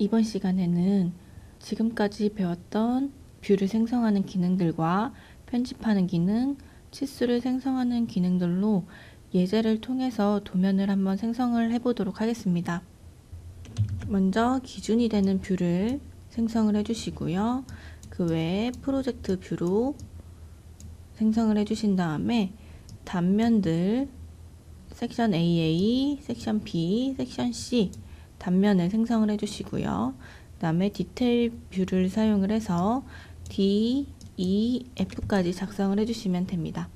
이번 시간에는 지금까지 배웠던 뷰를 생성하는 기능들과 편집하는 기능, 치수를 생성하는 기능들로 예제를 통해서 도면을 한번 생성을 해보도록 하겠습니다. 먼저 기준이 되는 뷰를 생성을 해주시고요. 그 외에 프로젝트 뷰로 생성을 해주신 다음에 단면들 섹션 AA, 섹션 B, 섹션 C 단면을 생성을 해주시고요. 그 다음에 디테일 뷰를 사용을 해서 D, E, F까지 작성을 해주시면 됩니다.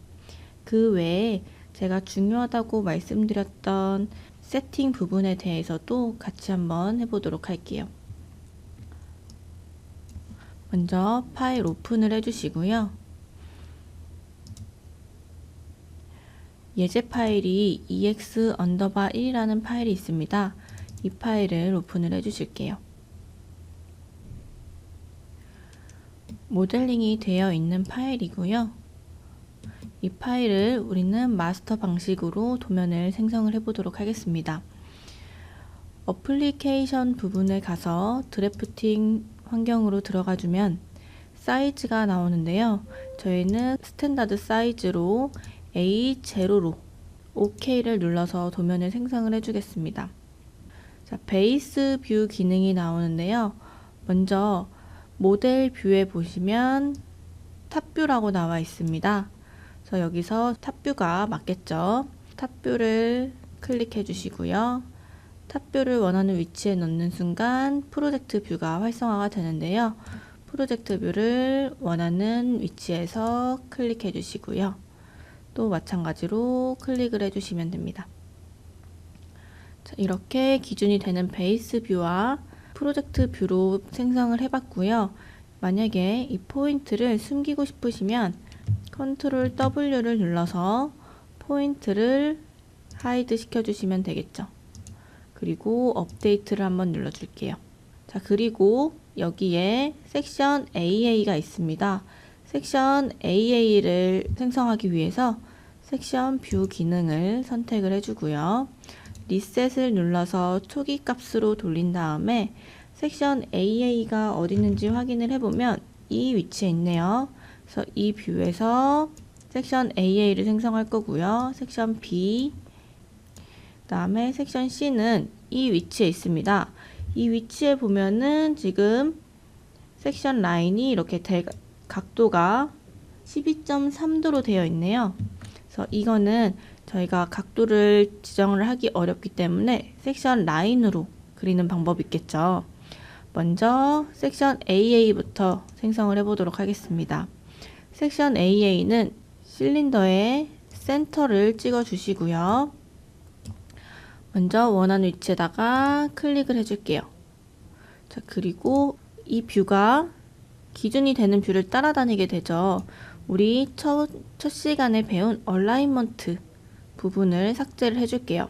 그 외에 제가 중요하다고 말씀드렸던 세팅 부분에 대해서도 같이 한번 해보도록 할게요. 먼저 파일 오픈을 해주시고요. 예제 파일이 ex_1이라는 파일이 있습니다. 이 파일을 오픈을 해주실게요. 모델링이 되어 있는 파일이고요. 이 파일을 우리는 마스터 방식으로 도면을 생성을 해보도록 하겠습니다. 어플리케이션 부분에 가서 드래프팅 환경으로 들어가주면 사이즈가 나오는데요. 저희는 스탠다드 사이즈로 A0로 OK를 눌러서 도면을 생성을 해주겠습니다. 자, 베이스 뷰 기능이 나오는데요. 먼저 모델 뷰에 보시면 탑뷰라고 나와 있습니다. 그래서 여기서 탑뷰가 맞겠죠. 탑뷰를 클릭해 주시고요. 탑뷰를 원하는 위치에 넣는 순간 프로젝트 뷰가 활성화가 되는데요. 프로젝트 뷰를 원하는 위치에서 클릭해 주시고요. 또 마찬가지로 클릭을 해주시면 됩니다. 자, 이렇게 기준이 되는 베이스 뷰와 프로젝트 뷰로 생성을 해봤고요. 만약에 이 포인트를 숨기고 싶으시면 컨트롤 W를 눌러서 포인트를 하이드 시켜주시면 되겠죠. 그리고 업데이트를 한번 눌러줄게요. 자, 그리고 여기에 섹션 AA가 있습니다. 섹션 AA를 생성하기 위해서 섹션 뷰 기능을 선택을 해주고요. 리셋을 눌러서 초기 값으로 돌린 다음에 섹션 AA가 어디 있는지 확인을 해보면 이 위치에 있네요. 그래서 이 뷰에서 섹션 AA를 생성할 거고요. 섹션 B, 그 다음에 섹션 C는 이 위치에 있습니다. 이 위치에 보면은 지금 섹션 라인이 이렇게 각도가 12.3도로 되어 있네요. 그래서 이거는 저희가 각도를 지정을 하기 어렵기 때문에 섹션 라인으로 그리는 방법이 있겠죠. 먼저 섹션 AA부터 생성을 해보도록 하겠습니다. 섹션 AA는 실린더의 센터를 찍어 주시고요. 먼저 원하는 위치에다가 클릭을 해줄게요. 자, 그리고 이 뷰가 기준이 되는 뷰를 따라다니게 되죠. 우리 첫 시간에 배운 얼라인먼트 부분을 삭제를 해줄게요.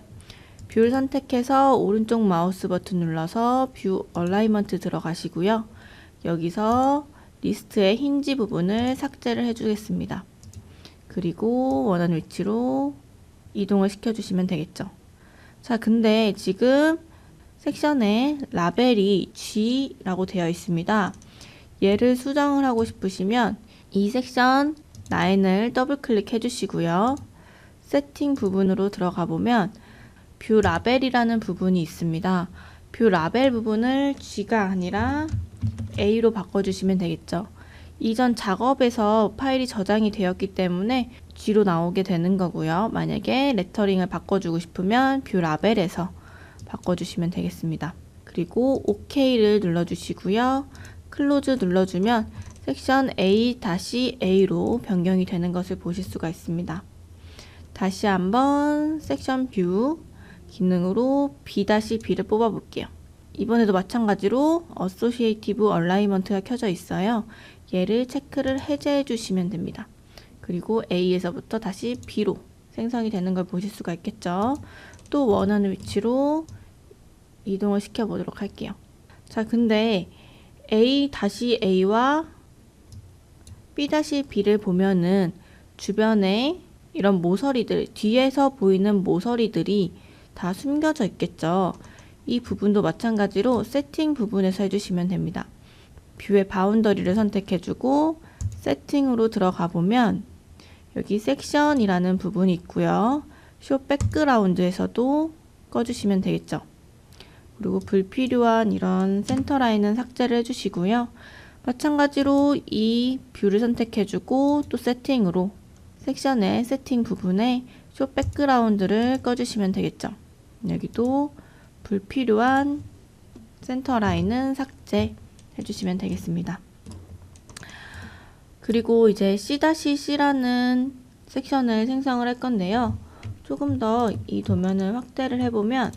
뷰를 선택해서 오른쪽 마우스 버튼 눌러서 뷰 얼라인먼트 들어가시고요. 여기서 리스트의 힌지 부분을 삭제를 해주겠습니다. 그리고 원하는 위치로 이동을 시켜주시면 되겠죠. 자, 근데 지금 섹션에 라벨이 G라고 되어 있습니다. 얘를 수정을 하고 싶으시면 이 섹션 라인을 더블 클릭해 주시고요. 세팅 부분으로 들어가 보면 뷰 라벨이라는 부분이 있습니다. 뷰 라벨 부분을 G가 아니라 A로 바꿔주시면 되겠죠. 이전 작업에서 파일이 저장이 되었기 때문에 G로 나오게 되는 거고요. 만약에 레터링을 바꿔주고 싶으면 뷰 라벨에서 바꿔주시면 되겠습니다. 그리고 OK를 눌러주시고요. 클로즈 눌러주면 섹션 A-A로 변경이 되는 것을 보실 수가 있습니다. 다시 한번 섹션 뷰 기능으로 B-B를 뽑아 볼게요. 이번에도 마찬가지로 어소시에이티브 얼라이먼트가 켜져 있어요. 얘를 체크를 해제해 주시면 됩니다. 그리고 A에서부터 다시 B로 생성이 되는 걸 보실 수가 있겠죠. 또 원하는 위치로 이동을 시켜 보도록 할게요. 자, 근데 A-A와 B-B를 보면은 주변에 이런 모서리들, 뒤에서 보이는 모서리들이 다 숨겨져 있겠죠. 이 부분도 마찬가지로 세팅 부분에서 해주시면 됩니다. 뷰의 바운더리를 선택해주고 세팅으로 들어가 보면 여기 섹션이라는 부분이 있고요. 쇼 백그라운드에서도 꺼주시면 되겠죠. 그리고 불필요한 이런 센터 라인은 삭제를 해주시고요. 마찬가지로 이 뷰를 선택해주고 또 세팅으로 섹션의 세팅 부분에 쇼 백그라운드를 꺼주시면 되겠죠. 여기도 불필요한 센터 라인은 삭제 해주시면 되겠습니다. 그리고 이제 C-C라는 섹션을 생성을 할 건데요. 조금 더 이 도면을 확대를 해보면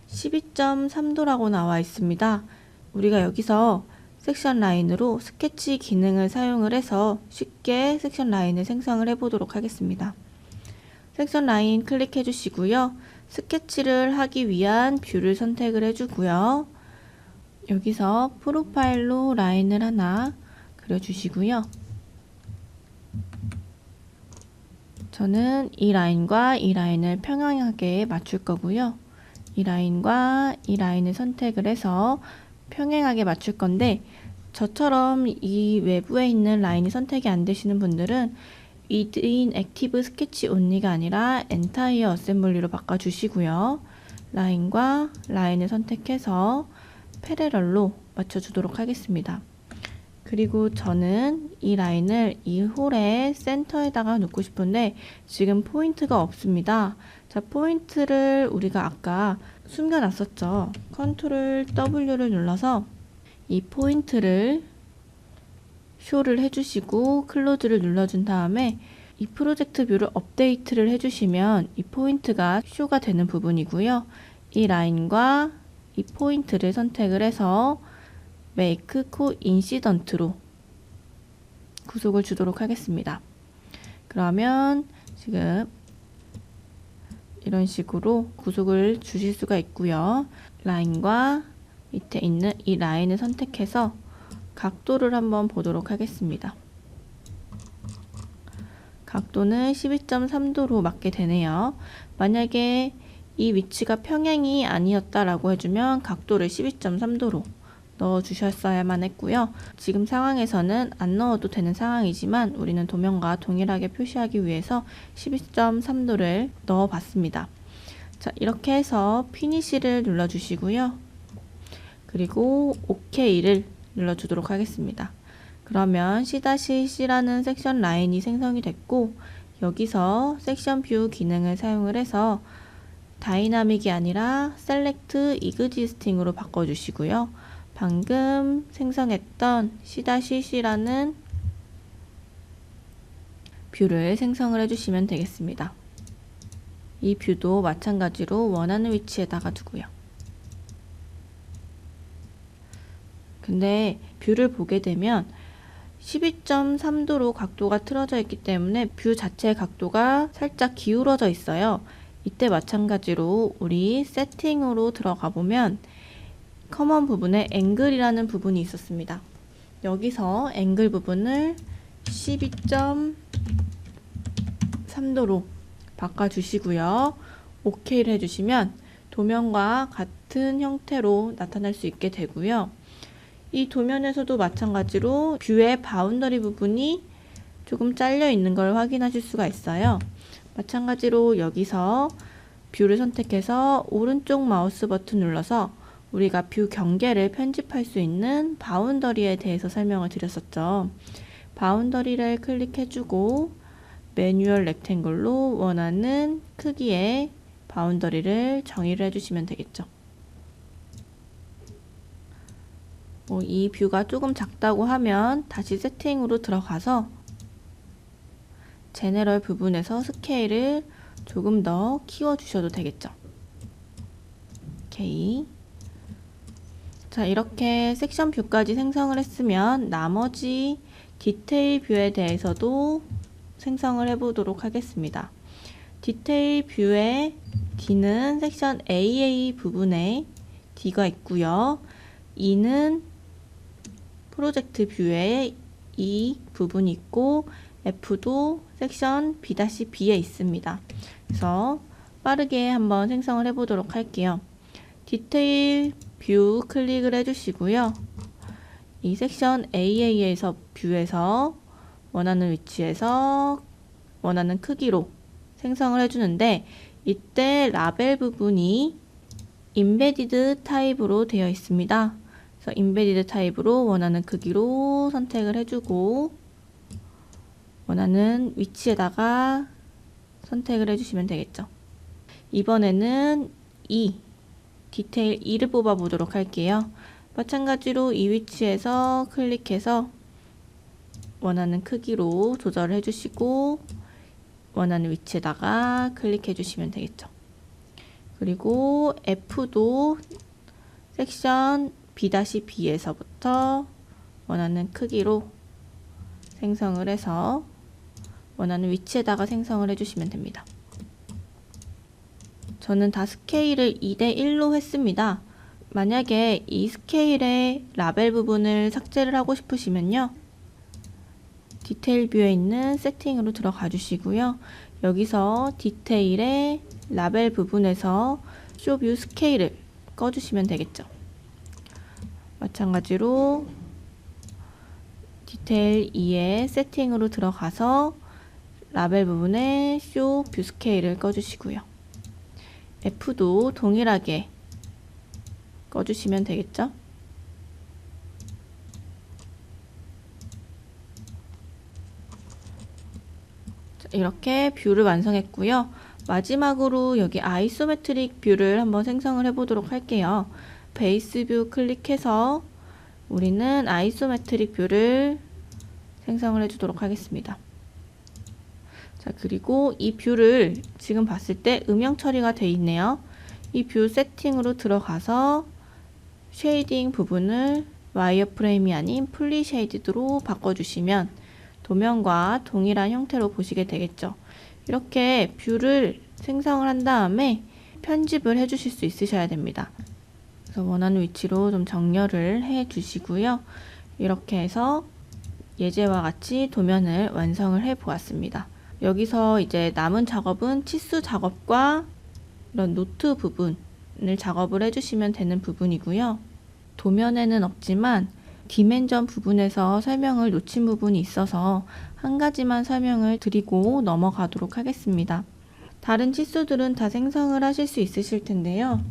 12.3도라고 나와 있습니다. 우리가 여기서 섹션 라인으로 스케치 기능을 사용을 해서 쉽게 섹션 라인을 생성을 해보도록 하겠습니다. 섹션 라인 클릭해 주시고요. 스케치를 하기 위한 뷰를 선택을 해주고요. 여기서 프로파일로 라인을 하나 그려주시고요. 저는 이 라인과 이 라인을 평행하게 맞출 거고요. 이 라인과 이 라인을 선택을 해서 평행하게 맞출 건데 저처럼 이 외부에 있는 라인이 선택이 안 되시는 분들은 within active sketch only가 아니라 entire assembly로 바꿔주시고요. 라인과 라인을 선택해서 패러럴로 맞춰주도록 하겠습니다. 그리고 저는 이 라인을 이 홀의 센터에다가 놓고 싶은데 지금 포인트가 없습니다. 자, 포인트를 우리가 아까 숨겨놨었죠. 컨트롤 W를 눌러서 이 포인트를 쇼를 해주시고 클로즈를 눌러준 다음에 이 프로젝트 뷰를 업데이트를 해주시면 이 포인트가 쇼가 되는 부분이고요. 이 라인과 이 포인트를 선택을 해서 Make Coincident로 구속을 주도록 하겠습니다. 그러면 지금 이런 식으로 구속을 주실 수가 있고요. 라인과 밑에 있는 이 라인을 선택해서 각도를 한번 보도록 하겠습니다. 각도는 12.3도로 맞게 되네요. 만약에 이 위치가 평행이 아니었다라고 해주면 각도를 12.3도로 넣어 주셨어야만 했고요. 지금 상황에서는 안 넣어도 되는 상황이지만 우리는 도면과 동일하게 표시하기 위해서 12.3도를 넣어 봤습니다. 자, 이렇게 해서 피니시를 눌러 주시고요. 그리고 OK를 눌러 주도록 하겠습니다. 그러면 C-C라는 섹션 라인이 생성이 됐고 여기서 섹션 뷰 기능을 사용을 해서 다이나믹이 아니라 셀렉트 이그지스팅으로 바꿔주시고요. 방금 생성했던 C-C라는 뷰를 생성을 해주시면 되겠습니다. 이 뷰도 마찬가지로 원하는 위치에다가 두고요. 근데 뷰를 보게 되면 12.3도로 각도가 틀어져 있기 때문에 뷰 자체의 각도가 살짝 기울어져 있어요. 이때 마찬가지로 우리 세팅으로 들어가 보면 커먼 부분에 앵글이라는 부분이 있었습니다. 여기서 앵글 부분을 12.3도로 바꿔주시고요. OK를 해주시면 도면과 같은 형태로 나타날 수 있게 되고요. 이 도면에서도 마찬가지로 뷰의 바운더리 부분이 조금 잘려 있는 걸 확인하실 수가 있어요. 마찬가지로 여기서 뷰를 선택해서 오른쪽 마우스 버튼 눌러서 우리가 뷰 경계를 편집할 수 있는 바운더리에 대해서 설명을 드렸었죠. 바운더리를 클릭해주고 매뉴얼 렉탱글로 원하는 크기의 바운더리를 정의를 해주시면 되겠죠. 이 뷰가 조금 작다고 하면 다시 세팅으로 들어가서 제너럴 부분에서 스케일을 조금 더 키워주셔도 되겠죠. 오케이. 자, 이렇게 섹션 뷰까지 생성을 했으면 나머지 디테일 뷰에 대해서도 생성을 해보도록 하겠습니다. 디테일 뷰의 D는 섹션 AA 부분에 D가 있고요. E는 프로젝트 뷰에 이 부분이 있고 F도 섹션 B-B에 있습니다. 그래서 빠르게 한번 생성을 해보도록 할게요. 디테일 뷰 클릭을 해주시고요. 이 섹션 AA에서 뷰에서 원하는 위치에서 원하는 크기로 생성을 해주는데, 이때 라벨 부분이 인베디드 타입으로 되어 있습니다. 그래서 인베디드 타입으로 원하는 크기로 선택을 해주고 원하는 위치에다가 선택을 해주시면 되겠죠. 이번에는 디테일 2를 뽑아 보도록 할게요. 마찬가지로 이 위치에서 클릭해서 원하는 크기로 조절을 해주시고 원하는 위치에다가 클릭해 주시면 되겠죠. 그리고 F도 섹션 B-B에서부터 원하는 크기로 생성을 해서 원하는 위치에다가 생성을 해주시면 됩니다. 저는 다 스케일을 2:1로 했습니다. 만약에 이 스케일의 라벨 부분을 삭제를 하고 싶으시면요, 디테일 뷰에 있는 세팅으로 들어가 주시고요. 여기서 디테일의 라벨 부분에서 쇼뷰 스케일을 꺼주시면 되겠죠. 마찬가지로 디테일 2의 세팅으로 들어가서 라벨 부분에 쇼뷰 스케일을 꺼주시고요. F도 동일하게 꺼주시면 되겠죠. 이렇게 뷰를 완성했고요. 마지막으로 여기 아이소메트릭 뷰를 한번 생성을 해보도록 할게요. 베이스 뷰 클릭해서 우리는 아이소메트릭 뷰를 생성을 해주도록 하겠습니다. 자, 그리고 이 뷰를 지금 봤을 때 음영 처리가 되어 있네요. 이 뷰 세팅으로 들어가서 쉐이딩 부분을 와이어프레임이 아닌 풀리 쉐이디드로 바꿔주시면 도면과 동일한 형태로 보시게 되겠죠. 이렇게 뷰를 생성을 한 다음에 편집을 해주실 수 있으셔야 됩니다. 그래서 원하는 위치로 좀 정렬을 해 주시고요. 이렇게 해서 예제와 같이 도면을 완성을 해 보았습니다. 여기서 이제 남은 작업은 치수 작업과 이런 노트 부분을 작업을 해주시면 되는 부분이고요. 도면에는 없지만 디멘전 부분에서 설명을 놓친 부분이 있어서 한 가지만 설명을 드리고 넘어가도록 하겠습니다. 다른 치수들은 다 생성을 하실 수 있으실 텐데요.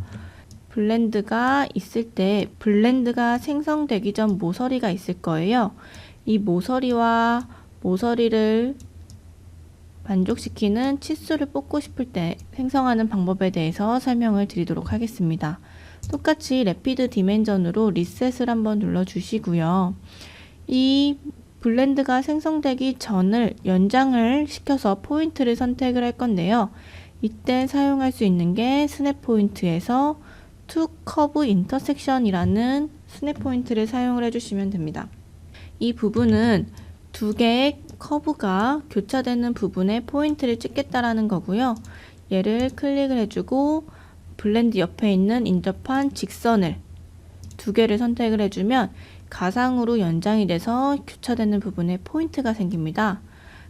블렌드가 있을 때 블렌드가 생성되기 전 모서리가 있을 거예요. 이 모서리와 모서리를 만족시키는 치수를 뽑고 싶을 때 생성하는 방법에 대해서 설명을 드리도록 하겠습니다. 똑같이 래피드 디멘전으로 리셋을 한번 눌러주시고요. 이 블렌드가 생성되기 전을 연장을 시켜서 포인트를 선택을 할 건데요. 이때 사용할 수 있는 게 스냅 포인트에서 To Curve Intersection이라는 스냅 포인트를 사용을 해주시면 됩니다. 이 부분은 두 개의 커브가 교차되는 부분에 포인트를 찍겠다라는 거고요. 얘를 클릭을 해주고 블렌드 옆에 있는 인접한 직선을 두 개를 선택을 해주면 가상으로 연장이 돼서 교차되는 부분에 포인트가 생깁니다.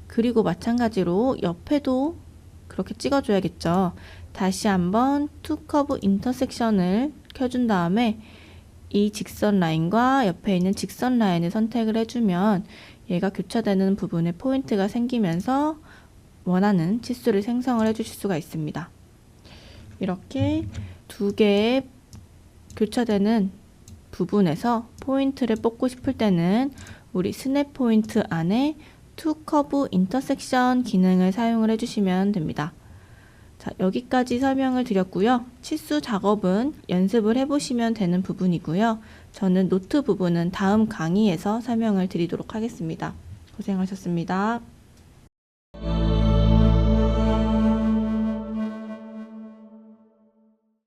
그리고 마찬가지로 옆에도 그렇게 찍어줘야겠죠. 다시 한번 To Curve Intersection을 켜준 다음에 이 직선 라인과 옆에 있는 직선 라인을 선택을 해주면 얘가 교차되는 부분에 포인트가 생기면서 원하는 치수를 생성을 해주실 수가 있습니다. 이렇게 두 개의 교차되는 부분에서 포인트를 뽑고 싶을 때는 우리 스냅 포인트 안에 To Curve Intersection 기능을 사용을 해주시면 됩니다. 자, 여기까지 설명을 드렸고요. 치수 작업은 연습을 해보시면 되는 부분이고요. 저는 노트 부분은 다음 강의에서 설명을 드리도록 하겠습니다. 고생하셨습니다.